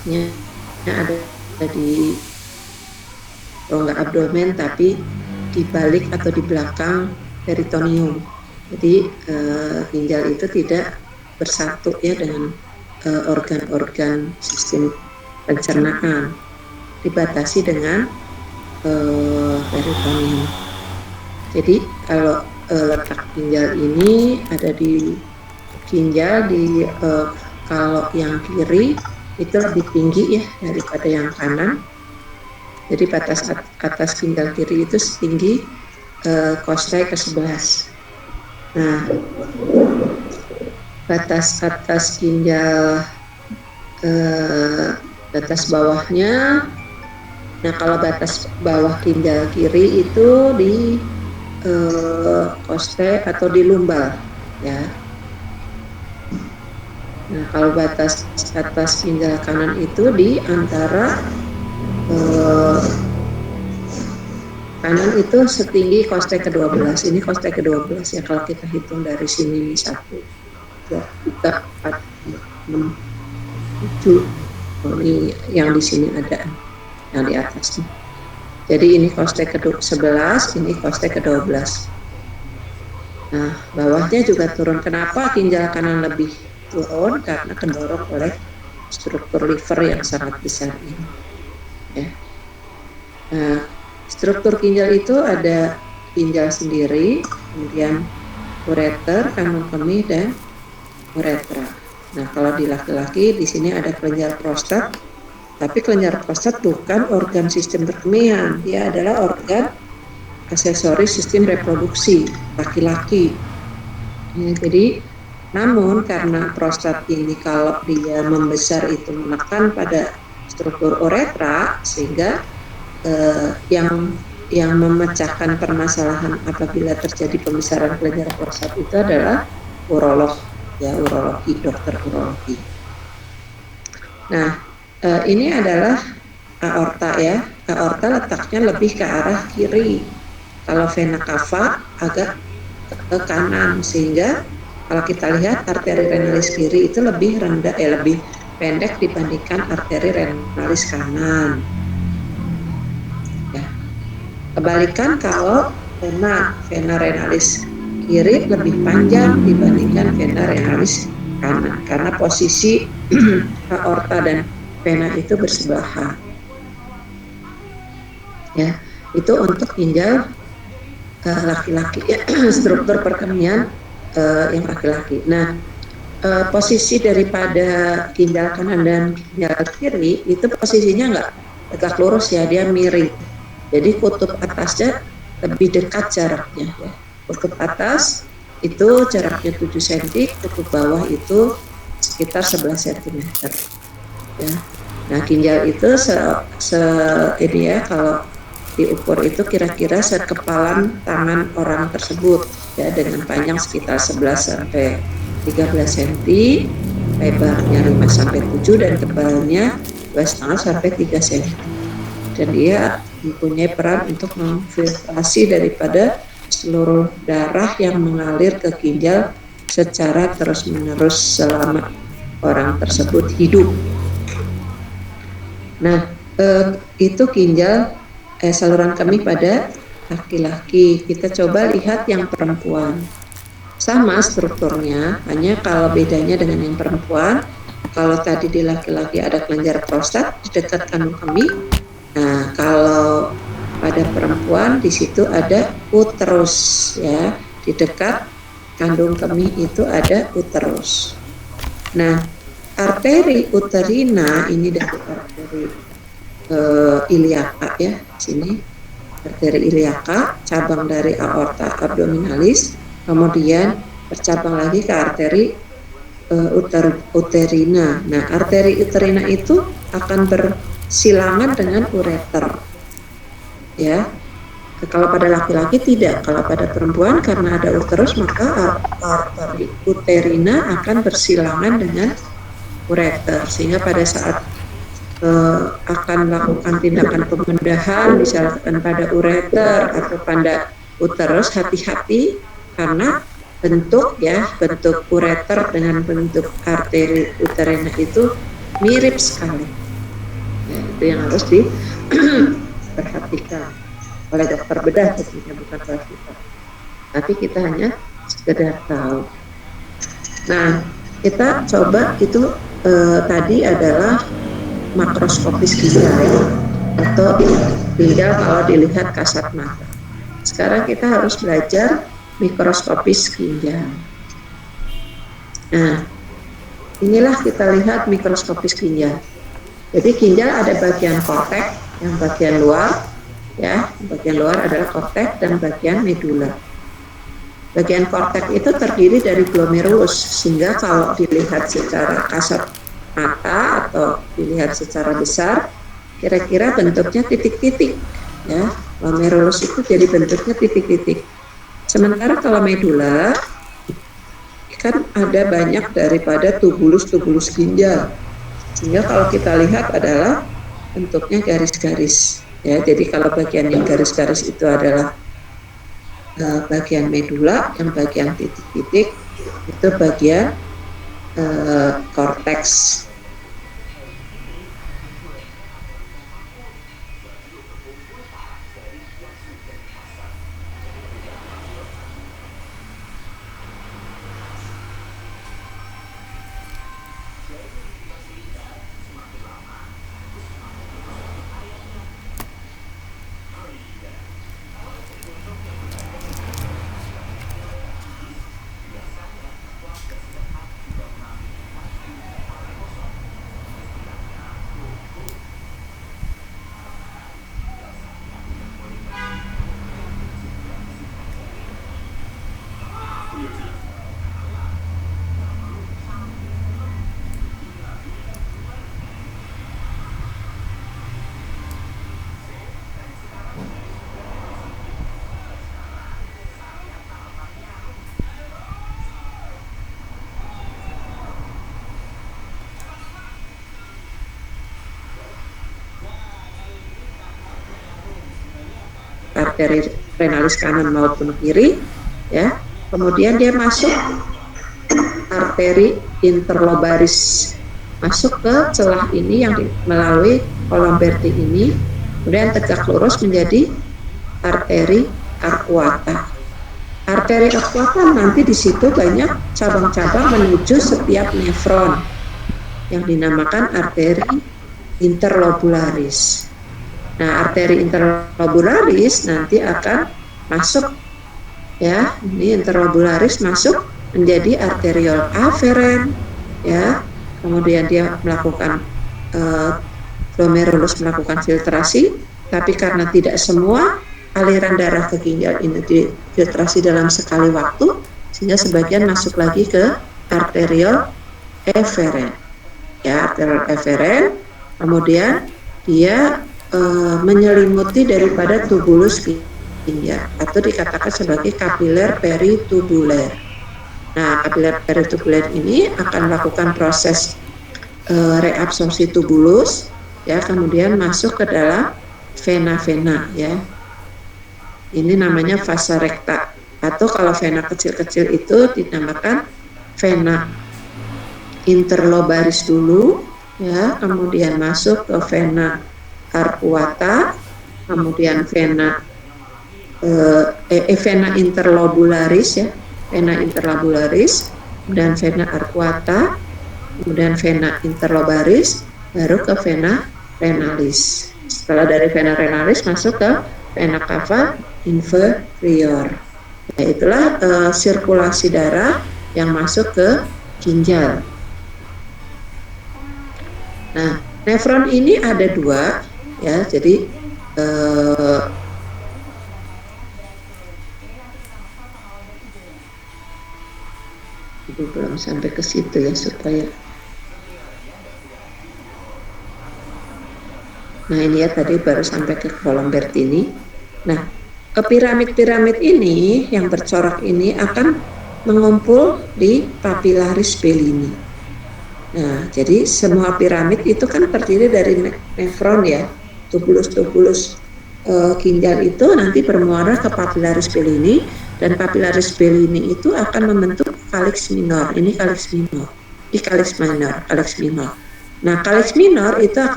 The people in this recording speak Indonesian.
letaknya ada di rongga abdomen, tapi di balik atau di belakang peritoneum. Jadi ginjal itu tidak bersatu ya dengan organ-organ sistem pencernaan, dibatasi dengan peritoneum. Jadi kalau letak ginjal ini ada di ginjal di kalau yang kiri itu lebih tinggi ya daripada yang kanan. Jadi batas atas ginjal kiri itu setinggi kostai ke-11. Nah, batas atas ginjal batas bawahnya. Nah, kalau batas bawah ginjal kiri itu di kostai atau di lumbal ya. Nah, kalau batas atas ginjal kanan itu di antara kanan itu setinggi kostai ke-12. Ini kostai ke-12 ya, kalau kita hitung dari sini 1, 2, 3, 4, 5, 6, 7. Oh, ini yang di sini ada yang di atasnya. Jadi ini kostai ke-11, ini kostai ke-12. Nah, bawahnya juga turun. Kenapa ginjal kanan lebih turun? Karena kendorong oleh struktur liver yang sangat besar ini. Ya. Nah, struktur ginjal itu ada ginjal sendiri, kemudian ureter, kandung kemih, dan uretra. Nah, kalau di laki-laki di sini ada kelenjar prostat, tapi kelenjar prostat bukan organ sistem perkemihan, dia adalah organ aksesoris sistem reproduksi laki-laki. Ya, jadi, namun karena prostat ini kalau dia membesar itu menekan pada struktur uretra, sehingga yang memecahkan permasalahan apabila terjadi pembesaran kelenjar prostat itu adalah urolog ya, urologi, dokter urologi. Nah, ini adalah aorta ya. Aorta letaknya lebih ke arah kiri. Kalau vena cava agak ke kanan, sehingga kalau kita lihat arteri renalis kiri itu lebih rendah lebih pendek dibandingkan arteri renalis kanan. Kebalikan kalau vena renalis kiri lebih panjang dibandingkan vena renalis kanan, karena posisi aorta dan vena itu bersebelahan. Ya, itu untuk ginjal laki-laki, struktur perkemihan yang laki-laki. Nah, posisi daripada ginjal kanan dan ginjal kiri itu posisinya nggak tegak lurus ya, dia miring. Jadi kutub atasnya lebih dekat jaraknya ya. Kutub atas itu jaraknya 7 cm, kutub bawah itu sekitar 11 cm. Ya. Nah, ginjal itu ini ya, kalau diukur itu kira-kira sekepalan tangan orang tersebut ya, dengan panjang sekitar 11 sampai 13 cm, lebarnya 5 sampai 7 dan tebalnya 2,5 sampai 3 cm. Dan dia mempunyai peran untuk memfiltrasi daripada seluruh darah yang mengalir ke ginjal secara terus-menerus selama orang tersebut hidup. Nah, itu ginjal saluran kemih pada laki-laki. Kita coba lihat yang perempuan. Sama strukturnya, hanya kalau bedanya dengan yang perempuan, kalau tadi di laki-laki ada kelenjar prostat di dekat kandung kemih. Nah, kalau pada perempuan di situ ada uterus ya, di dekat kandung kemih itu ada uterus. Nah, arteri uterina ini dari arteri iliaka ya, sini arteri iliaka, cabang dari aorta abdominalis, kemudian bercabang lagi ke arteri uterina. Nah, arteri uterina itu akan bersilangan dengan ureter. Ya. Kalau pada laki-laki tidak, kalau pada perempuan karena ada uterus maka arteri uterina akan bersilangan dengan ureter, sehingga pada saat akan melakukan tindakan pembedahan misalkan pada ureter atau pada uterus, hati-hati karena bentuk ureter dengan bentuk arteri uterina itu mirip sekali. itu yang harus diperhatikan oleh dokter bedah tentunya, bukan oleh kita. Tapi kita hanya sekedar tahu. Nah, kita coba itu tadi adalah makroskopis ginjal ya, atau ginjal kalau dilihat kasat mata. Sekarang kita harus belajar mikroskopis ginjal. Nah, inilah kita lihat mikroskopis ginjal. Jadi ginjal ada bagian korteks, yang bagian luar, ya, bagian luar adalah korteks dan bagian medula. Bagian korteks itu terdiri dari glomerulus, sehingga kalau dilihat secara kasat mata atau dilihat secara besar, kira-kira bentuknya titik-titik, ya. Glomerulus itu jadi bentuknya titik-titik. Sementara kalau medula kan ada banyak daripada tubulus-tubulus ginjal, sehingga kalau kita lihat adalah bentuknya garis-garis, ya. Jadi kalau bagian yang garis-garis itu adalah bagian medula, yang bagian titik-titik itu bagian korteks. Arteri renalis kanan maupun kiri, ya. Kemudian dia masuk arteri interlobaris, masuk ke celah ini yang melalui kolom berti ini, kemudian tegak lurus menjadi arteri arcuata. Arteri arcuata nanti di situ banyak cabang-cabang menuju setiap nefron yang dinamakan arteri interlobularis. Nah, arteri interlobularis nanti akan masuk, ya, ini interlobularis masuk menjadi arteriol aferen, ya. Kemudian dia melakukan glomerulus melakukan filtrasi, tapi karena tidak semua aliran darah ke ginjal ini difiltrasi dalam sekali waktu, sehingga sebagian masuk lagi ke arteriol eferen, ya, arteriol eferen. Kemudian dia menyelimuti daripada tubulus ginjal, atau dikatakan sebagai kapiler peritubuler. Nah, kapiler peritubuler ini akan melakukan proses reabsorpsi tubulus, ya, kemudian masuk ke dalam vena-vena, ya. Ini namanya vasa recta, atau kalau vena kecil-kecil itu dinamakan vena interlobaris dulu, ya, kemudian masuk ke vena arcuata, kemudian vena interlobularis, ya, vena interlobularis, dan vena arcuata, kemudian vena interlobaris, baru ke vena renalis. Setelah dari vena renalis masuk ke vena cava inferior. Nah, itulah sirkulasi darah yang masuk ke ginjal. Nah, nefron ini ada dua, ya, jadi Ibu belum sampai ke situ, ya, supaya. Nah, ini ya, tadi baru sampai ke kolom Bertini. Nah, ke piramid-piramid ini yang bercorak ini akan mengumpul di papillaris Bellini. Nah, jadi semua piramid itu kan terdiri dari nefron, ya. Tubulus-tubulus ginjal itu nanti bermuara ke papillaris Bellini, dan papillaris Bellini itu akan membentuk calyx minor. Ini calyx minor, di calyx minor, calyx minor. Nah, calyx minor itu akan